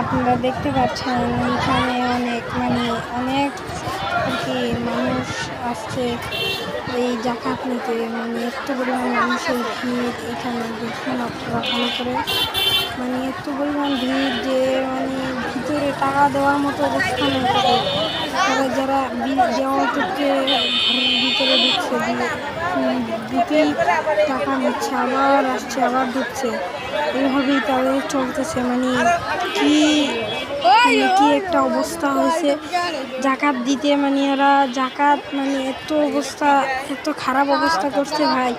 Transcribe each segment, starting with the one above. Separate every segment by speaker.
Speaker 1: আপনারা দেখতে পাচ্ছেন এখানে অনেক অনেক আর কি মানুষ আসছে এই জাকাত নিতে। এত পরিমাণ মানুষের ভিড় এখানে দেখুন আপনারা ভালো করে। এত পরিমাণ ভিড় যে ভিতরে টাকা দেওয়ার মতো অবস্থা নেই তাদের। তারা যারা দেওয়াল টুককে ঘরের ভিতরে ঢুকছে, ঢুকেই টাকা নিচ্ছে, আবার আসছে, আবার ঢুকছে, এইভাবেই তাদের চলতেছে। কি কি একটা অবস্থা হয়েছে জাকাত দিতে। এরা জাকাত এত অবস্থা, এত খারাপ অবস্থা করছে ভাই।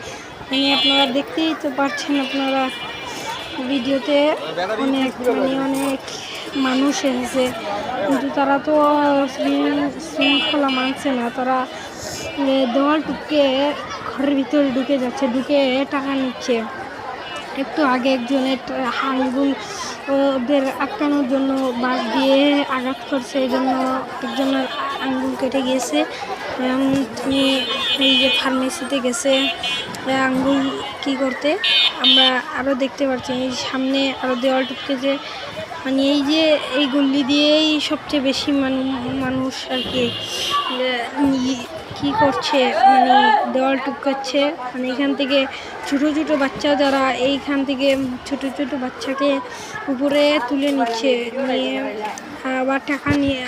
Speaker 1: আপনারা দেখতেই তো পাচ্ছেন আপনারা ভিডিওতে। অনেক অনেক মানুষ এসেছে, কিন্তু তারা তো শৃঙ্খলা মানছে না। তারা দেওয়াল টুকে ঘরের ভিতরে ঢুকে যাচ্ছে, ঢুকে টাকা নিচ্ছে। একটু আগে একজনের আঙ্গুল ওদের আটকানোর জন্য বাঁশ দিয়ে আঘাত করছে, এই জন্য একজনের আঙ্গুল কেটে গিয়েছে। এই যে ফার্মেসিতে গেছে আঙ্গুল কি করতে। আমরা আরও দেখতে পাচ্ছি এই সামনে আরও দেওয়াল টুকতে যে এই যে এই গল্লি দিয়েই সবচেয়ে বেশি মানুষ আর কি করছে, দেওয়াল টুকাচ্ছে। এখান থেকে ছোট ছোট বাচ্চা যারা এইখান থেকে ছোট ছোট বাচ্চাকে উপরে তুলে নিচ্ছে, নিয়ে আবার টাকা নিয়ে